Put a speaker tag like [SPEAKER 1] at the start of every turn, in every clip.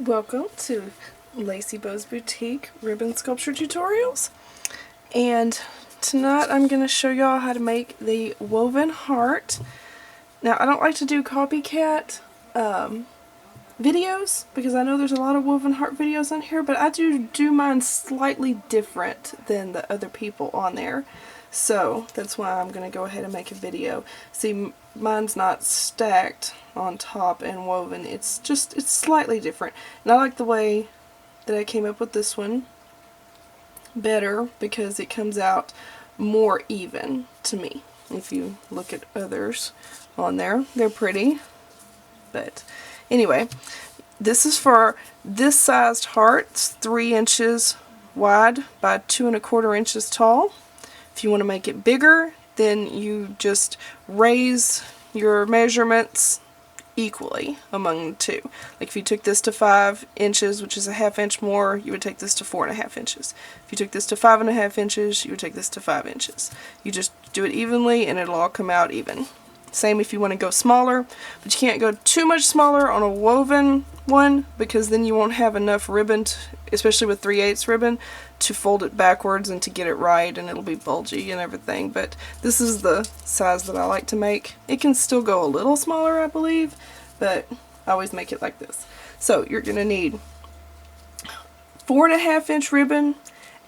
[SPEAKER 1] Welcome to LaceyBowsBoutique ribbon sculpture tutorials, and tonight I'm going to show y'all how to make the woven heart. Now, I don't like to do copycat videos because I know there's a lot of woven heart videos on here, but I do mine slightly different than the other people on there. So that's why I'm going to go ahead and make a video. See, mine's not stacked on top and woven. It's slightly different. And I like the way that I came up with this one better because it comes out more even to me. If you look at others on there, they're pretty. But anyway, this is for this sized heart. It's 3 inches wide by 2 1/4 inches tall. If you want to make it bigger, then you just raise your measurements equally among the two. Like if you took this to 5 inches, which is a 1/2 inch more, you would take this to 4 1/2 inches. If you took this to 5 1/2 inches, you would take this to 5 inches. You just do it evenly and it'll all come out even. Same if you want to go smaller, but you can't go too much smaller on a woven one because then you won't have enough ribbon, especially with 3/8 ribbon, to fold it backwards and to get it right, and it'll be bulgy and everything. But this is the size that I like to make. It can still go a little smaller, I believe, but I always make it like this. So you're going to need 4 1/2 inch ribbon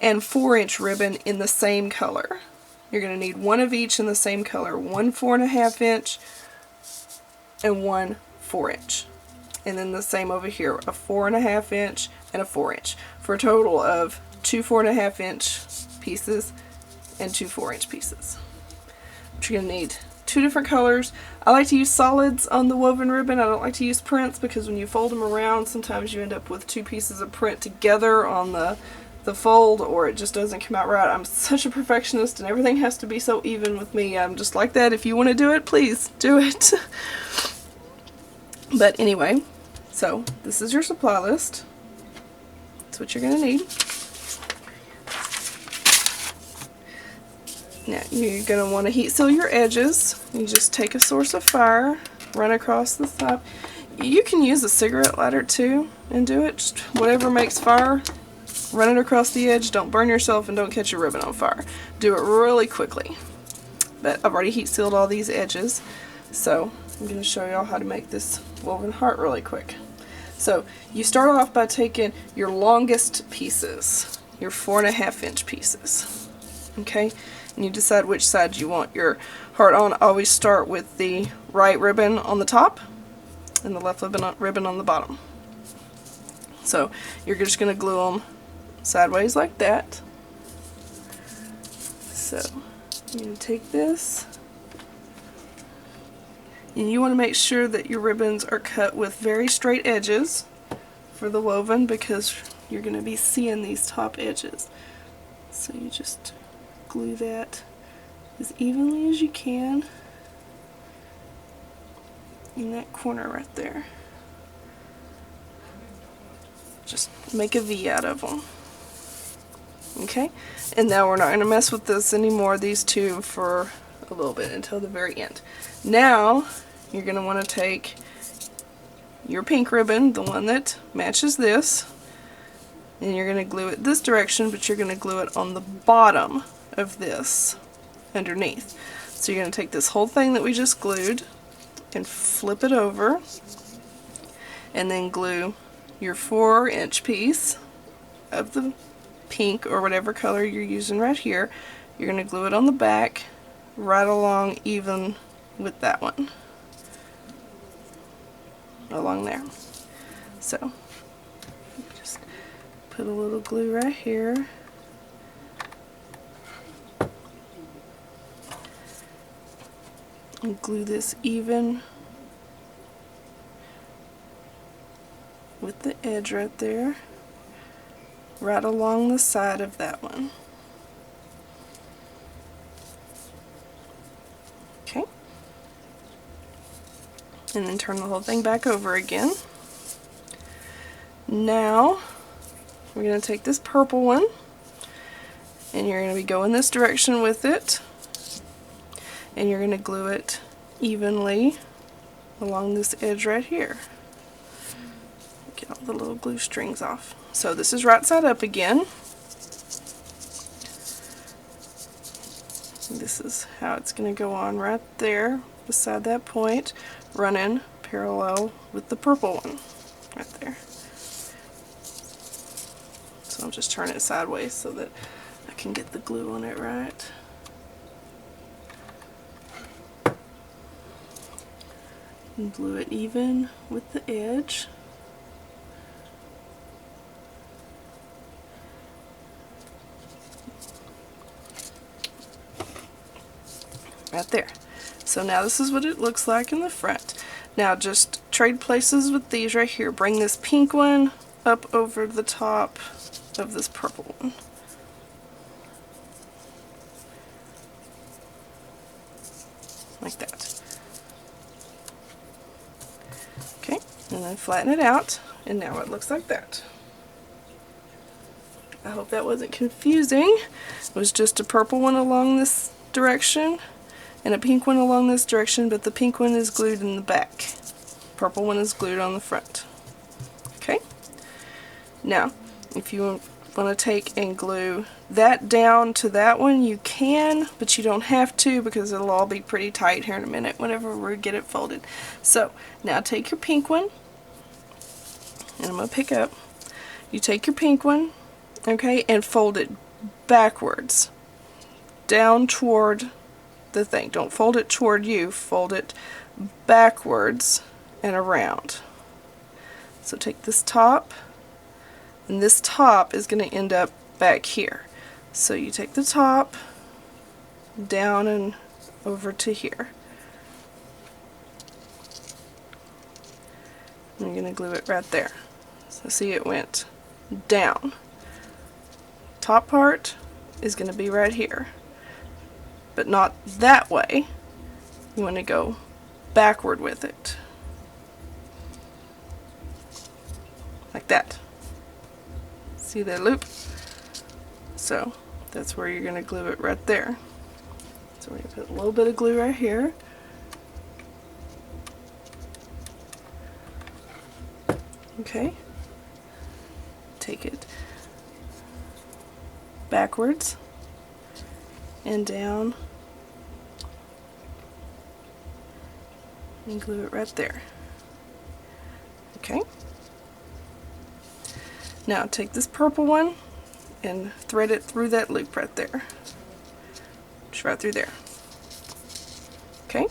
[SPEAKER 1] and 4 inch ribbon in the same color. You're going to need one of each in the same color, one 4 1/2 inch and one 4 inch. And then the same over here, a 4 1/2 inch and a 4 inch, for a total of 2 4 1/2 inch pieces and 2 4 inch pieces. But you're going to need 2 different colors. I like to use solids on the woven ribbon. I don't like to use prints because when you fold them around, sometimes you end up with 2 pieces of print together on the fold, or it just doesn't come out right. I'm such a perfectionist and everything has to be so even with me. I'm just like that. If you want to do it, please do it. But anyway, so this is your supply list. That's what you're going to need. Now you're going to want to heat seal your edges. You just take a source of fire, run across the top. You can use a cigarette lighter too and do it. Just whatever makes fire. Run it across the edge. Don't burn yourself and don't catch your ribbon on fire. Do it really quickly. But I've already heat sealed all these edges, so I'm going to show y'all how to make this woven heart really quick. So you start off by taking your longest pieces, your 4 1/2 inch pieces. Okay? And you decide which side you want your heart on. Always start with the right ribbon on the top and the left ribbon on the bottom. So you're just going to glue them sideways like that. So you're going to take this, and you want to make sure that your ribbons are cut with very straight edges for the woven because you're going to be seeing these top edges. So you just glue that as evenly as you can in that corner right there. Just make a V out of them. Okay, and now we're not going to mess with this anymore, these two, for a little bit until the very end. Now you're going to want to take your pink ribbon, the one that matches this, and you're going to glue it this direction, but you're going to glue it on the bottom of this underneath. So you're going to take this whole thing that we just glued and flip it over, and then glue your 4 inch piece of the pink or whatever color you're using right here. You're going to glue it on the back right along even with that one along there. So just put a little glue right here, and glue this even with the edge right there, right along the side of that one. Okay. And then turn the whole thing back over again. Now we're going to take this purple one, and you're going to be going this direction with it, and you're going to glue it evenly along this edge right here. Get all the little glue strings off. So this is right side up again. This is how it's going to go on right there beside that point, running parallel with the purple one right there. So I'm just turning it sideways so that I can get the glue on it right. And glue it even with the edge. Right there. So now this is what it looks like in the front. Now just trade places with these right here. Bring this pink one up over the top of this purple one. Like that. Okay, and then flatten it out, and now it looks like that. I hope that wasn't confusing. It was just a purple one along this direction and a pink one along this direction, but the pink one is glued in the back. Purple one is glued on the front. Okay? Now, if you want to take and glue that down to that one, you can, but you don't have to because it'll all be pretty tight here in a minute whenever we get it folded. So, now take your pink one, and I'm going to pick up. You take your pink one, okay, and fold it backwards down toward the thing. Don't fold it toward you, fold it backwards and around. So take this top, and this top is going to end up back here. So you take the top down and over to here. And you're going to glue it right there. So see, it went down. Top part is going to be right here, but not that way. You want to go backward with it. Like that. See that loop? So that's where you're going to glue it right there. So we're going to put a little bit of glue right here. Okay. Take it backwards and down and glue it right there. Okay. Now take this purple one and thread it through that loop right there. Just right through there. Okay.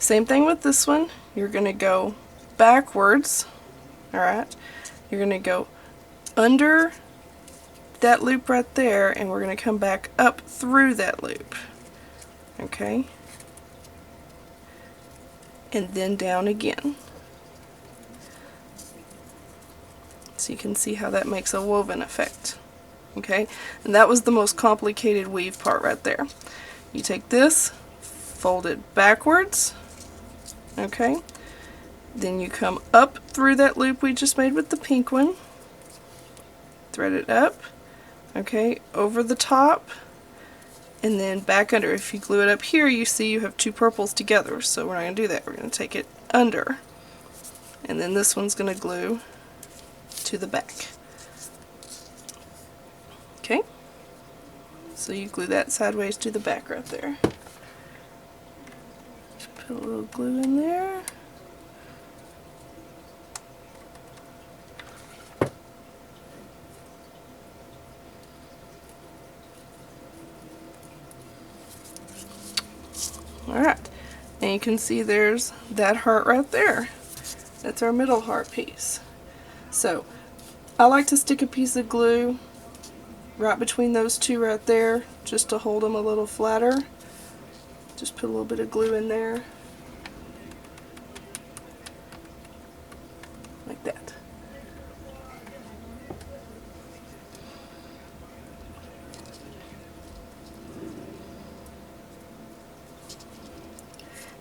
[SPEAKER 1] Same thing with this one. You're going to go backwards. Alright. You're going to go under that loop right there, and we're going to come back up through that loop. Okay. And then down again. So you can see how that makes a woven effect. Okay, and that was the most complicated weave part right there. You take this, fold it backwards, okay, then you come up through that loop we just made with the pink one, thread it up, okay, over the top, and then back under. If you glue it up here, you see you have two purples together, so we're not going to do that. We're going to take it under, and then this one's going to glue to the back. Okay, so you glue that sideways to the back right there. Put a little glue in there. Alright, and you can see there's that heart right there. That's our middle heart piece. So, I like to stick a piece of glue right between those two right there, just to hold them a little flatter. Just put a little bit of glue in there. Like that.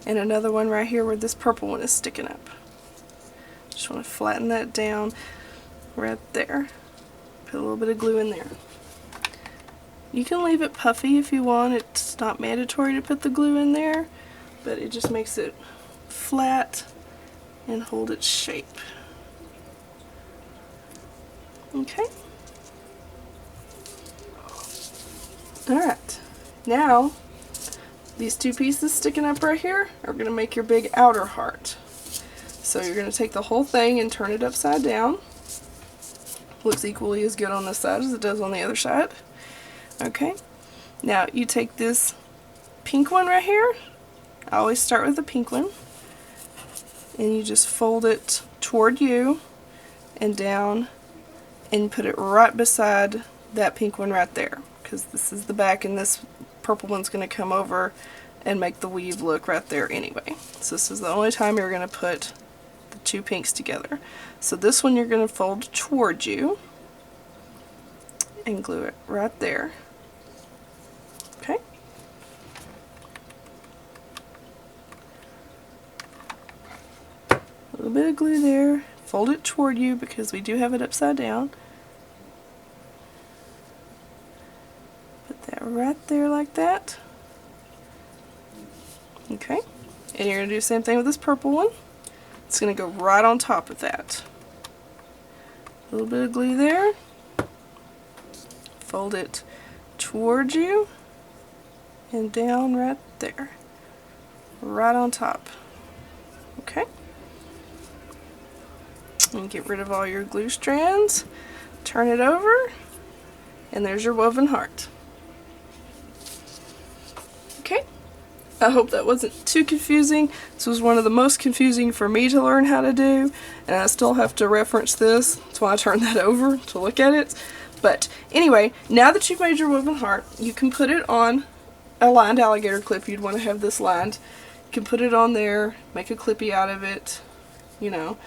[SPEAKER 1] And another one right here where this purple one is sticking up. Just want to flatten that down right there. Put a little bit of glue in there. You can leave it puffy if you want. It's not mandatory to put the glue in there, but it just makes it flat and hold its shape. Okay. Alright. Now, these two pieces sticking up right here are going to make your big outer heart. So you're going to take the whole thing and turn it upside down. Looks equally as good on this side as it does on the other side. Okay. Now you take this pink one right here. I always start with the pink one. And you just fold it toward you and down and put it right beside that pink one right there. Because this is the back and this purple one's going to come over and make the weave look right there anyway. So this is the only time you're going to put the two pinks together. So this one you're going to fold toward you and glue it right there. Okay. A little bit of glue there. Fold it toward you because we do have it upside down. Put that right there like that. Okay. And you're going to do the same thing with this purple one. It's going to go right on top of that. A little bit of glue there. Fold it towards you and down right there. Right on top. Okay. And get rid of all your glue strands. Turn it over. And there's your woven heart. Okay. I hope that wasn't too confusing. This was one of the most confusing for me to learn how to do, and I still have to reference this. That's why I turned that over to look at it. But anyway, now that you've made your woven heart, you can put it on a lined alligator clip. You'd want to have this lined. You can put it on there, make a clippy out of it, you know,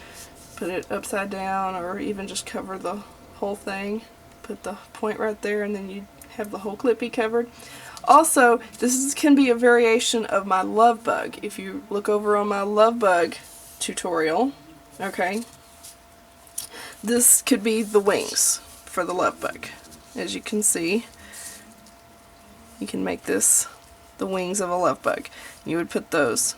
[SPEAKER 1] put it upside down, or even just cover the whole thing. Put the point right there, and then you have the whole clippy covered. Also, this can be a variation of my Lovebug. If you look over on my Lovebug tutorial, okay, this could be the wings for the Lovebug. As you can see, you can make this the wings of a Lovebug. You would put those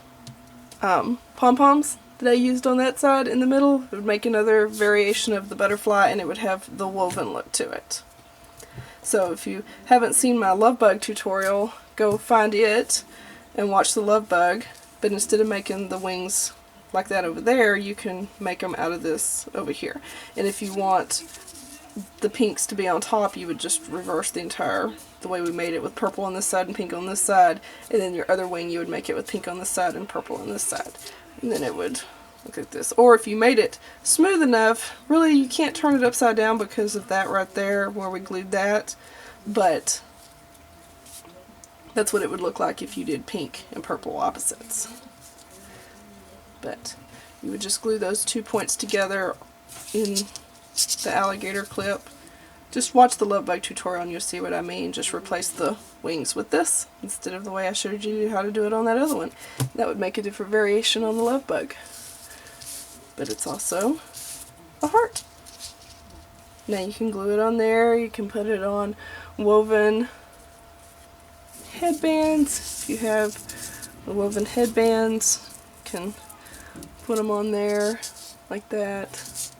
[SPEAKER 1] pom-poms that I used on that side in the middle. It would make another variation of the butterfly, and it would have the woven look to it. So if you haven't seen my Lovebug tutorial, go find it and watch the Lovebug, but instead of making the wings like that over there, you can make them out of this over here. And if you want the pinks to be on top, you would just reverse the way we made it, with purple on this side and pink on this side, and then your other wing you would make it with pink on this side and purple on this side. And then it would look like this. Or if you made it smooth enough, really you can't turn it upside down because of that right there where we glued that, but that's what it would look like if you did pink and purple opposites. But you would just glue those 2 points together in the alligator clip. Just watch the Lovebug tutorial and you'll see what I mean. Just replace the wings with this instead of the way I showed you how to do it on that other one. That would make a different variation on the Lovebug. But it's also a heart. Now you can glue it on there. You can put it on woven headbands. If you have the woven headbands, you can put them on there like that.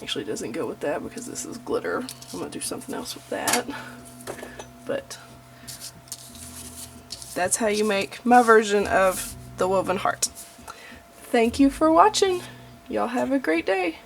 [SPEAKER 1] Actually, it doesn't go with that because this is glitter. I'm going to do something else with that. But that's how you make my version of the woven heart. Thank you for watching. Y'all have a great day.